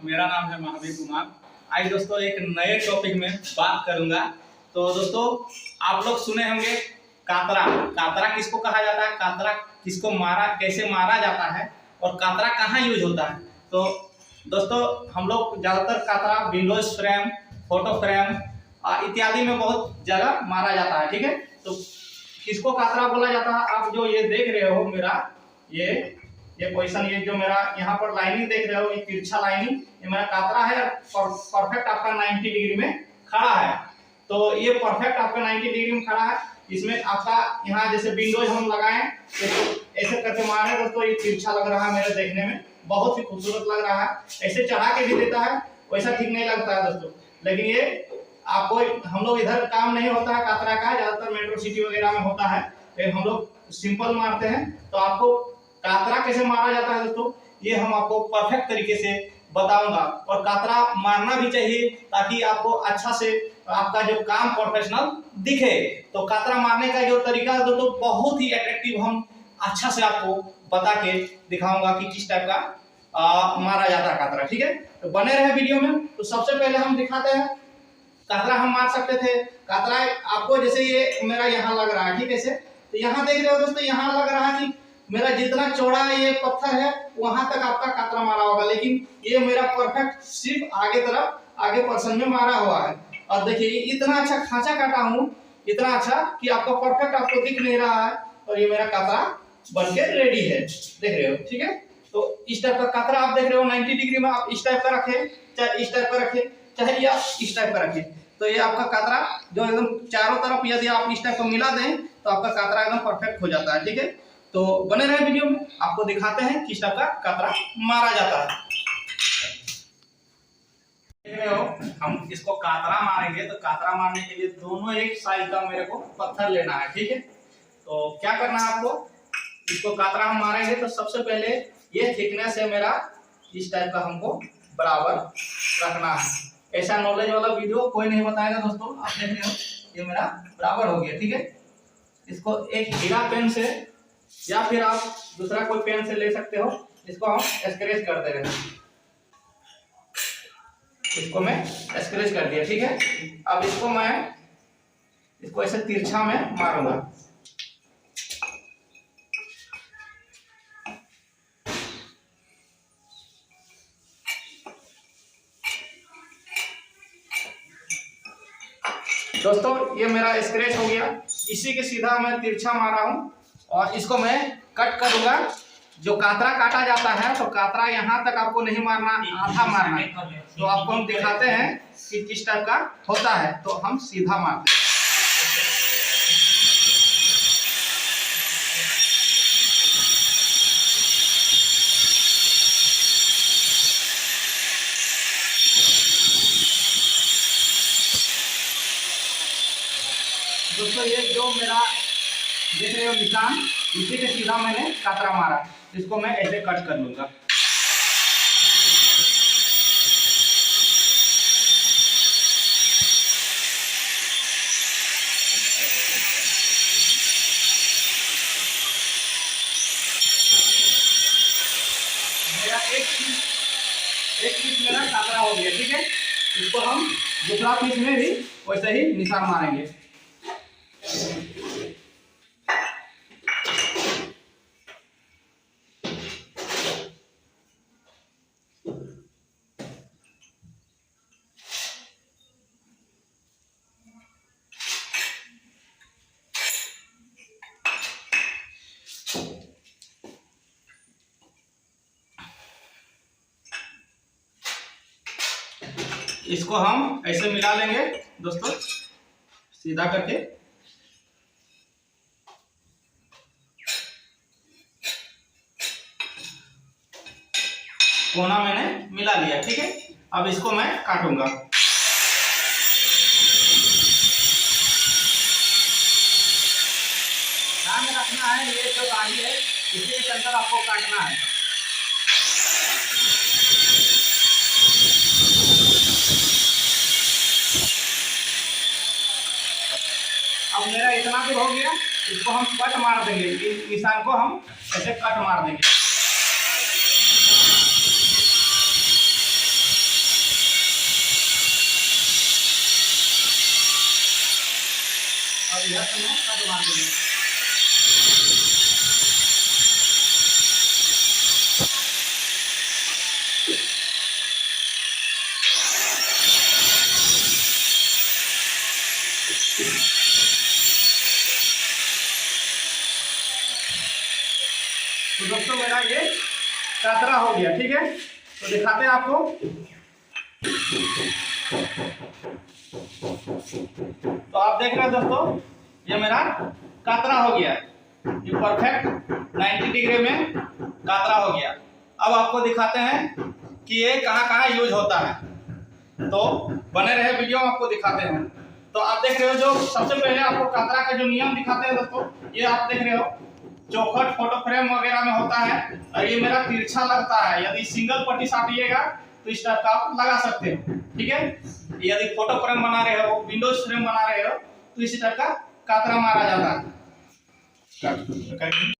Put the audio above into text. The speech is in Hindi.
मेरा नाम है महावीर कुमार। आज दोस्तों एक नए टॉपिक में बात करूंगा। तो दोस्तों आप लोग सुने होंगे कातरा। कातरा किसको कहा जाता है, कातरा किसको कैसे मारा जाता है और कातरा कहाँ यूज होता है। तो दोस्तों हम लोग ज़्यादातर कातरा विंडोज फ्रेम, फोटो फ्रेम इत्यादि में बहुत जगह मारा जाता है। ठीक है, तो किसको कातरा बोला जाता है, आप जो ये देख रहे हो मेरा ये पोजीशन, ये जो मेरा यहाँ पर लाइनिंग देख रहे हो, ये तिरछा लाइनिंग, ये मेरा कातरा है। परफेक्ट आपका 90 डिग्री में खड़ा है। तो ये परफेक्ट आपका 90 डिग्री में खड़ा है। इसमें आपका यहाँ जैसे विंडोज हम लगाएं ऐसे करके मारे दोस्तों, ये तिरछा लग रहा है मेरे देखने में, बहुत ही खूबसूरत लग रहा है। ऐसे चढ़ा के भी देता है, वैसा ठीक नहीं लगता है दोस्तों। लेकिन ये आपको, हम लोग इधर काम नहीं होता है कातरा का, ज्यादातर मेट्रो सिटी वगैरह में होता है, लेकिन हम लोग सिंपल मारते हैं। तो आपको कातरा कैसे मारा जाता है दोस्तों, ये हम आपको परफेक्ट तरीके से बताऊंगा। और कातरा मारना भी चाहिए ताकि आपको अच्छा से आपका जो काम प्रोफेशनल दिखे। तो कातरा मारने का जो तरीका है दोस्तों बहुत ही अट्रैक्टिव, हम अच्छा से आपको बता के दिखाऊंगा कि किस टाइप का मारा जाता है कातरा। ठीक है, तो बने रहे वीडियो में। तो सबसे पहले हम दिखाते हैं कातरा हम मार सकते थे। कातरा आपको जैसे ये मेरा यहाँ लग रहा है, ठीक है, तो यहाँ देख रहे हो दोस्तों, यहाँ लग रहा है कि मेरा जितना चौड़ा ये पत्थर है वहां तक आपका कातरा मारा होगा, लेकिन ये मेरा परफेक्ट सिर्फ आगे पर्सन में मारा हुआ है। और देखिए इतना अच्छा खांचा काटा हूँ, इतना अच्छा कि आपको परफेक्ट आपको दिख नहीं रहा है, और ये मेरा कातरा बनके रेडी है, देख रहे हो। ठीक है, तो इस टाइप का कातरा आप देख रहे हो 90 डिग्री में। आप इस टाइप का रखे, चाहे इस टाइप का रखे, चाहे या इस टाइप का रखे, तो ये आपका कातरा जो एकदम चारों तरफ यदि आप इस टाइप को मिला दें तो आपका कातरा एकदम परफेक्ट हो जाता है। ठीक है, तो बने रहे वीडियो में, आपको दिखाते हैं किस टाइप का कातरा मारा जाता है। देख रहे हो, हम इसको कातरा मारेंगे तो कातरा मारने के लिए दोनों एक साइज का मेरे को पत्थर लेना है। ठीक है, तो क्या करना है आपको, इसको कातरा हम मारेंगे तो सबसे पहले ये थिकनेस है मेरा, इस टाइप का हमको बराबर रखना है। ऐसा नॉलेज वाला वीडियो कोई नहीं बताएगा दोस्तों। आप देख रहे हो ये मेरा बराबर हो गया। ठीक है, इसको एक हीरा पेन से या फिर आप दूसरा कोई पेन से ले सकते हो, इसको हम स्क्रैच कर दे रहे हैं। इसको मैं स्क्रैच कर दिया। ठीक है, अब इसको ऐसे तिरछा में मारूंगा। दोस्तों ये मेरा स्क्रैच हो गया, इसी के सीधा मैं तिरछा मारा हूं और इसको मैं कट करूंगा। जो कातरा काटा जाता है तो कातरा यहाँ तक आपको नहीं मारना, आधा मारना है। तो आपको हम दिखाते हैं कि किस टाइप का होता है। तो हम सीधा मारते हैं। दोस्तों ये जो मेरा देख रहे हो निशान, इसी के सीधा मैंने कातरा मारा, इसको मैं ऐसे कट कर लूंगा। मेरा एक पीस मेरा कातरा हो गया। ठीक है, इसको हम दूसरा पीस में भी वैसे ही निशान मारेंगे। इसको हम ऐसे मिला लेंगे दोस्तों, सीधा करके। कोना मैंने मिला लिया। ठीक है, अब इसको मैं काटूंगा। ध्यान में रखना है, ये जो गाड़ी है इसी के अंदर आपको काटना है। अब मेरा इतना भी हो गया, इसको हम कट मार देंगे, इस निशान को हम ऐसे कट मार देंगे। इधर से मैं कट मार दूंगा। तो दोस्तों मेरा ये कातरा हो गया, ठीक है। तो दिखाते हैं आपको। तो आप देख रहे हैं दोस्तों, ये मेरा कातरा हो गया, ये परफेक्ट 90 डिग्री में कातरा हो गया। अब आपको दिखाते हैं कि ये कहाँ कहाँ यूज होता है। तो बने रहे वीडियो में, आपको दिखाते हैं। तो आप देख रहे हो, जो सबसे पहले आपको कातरा का जो नियम दिखाते हैं दोस्तों, ये आप देख रहे हो चौखट फोटो फ्रेम वगैरह में होता है, और ये मेरा तिरछा लगता है। यदि सिंगल पट्टी साटिएगा तो इस टाइप का आप लगा सकते हो, ठीक है। यदि फोटो फ्रेम बना रहे हो, विंडोज फ्रेम बना रहे हो, तो इसी टाइप का कातरा मारा जाता है।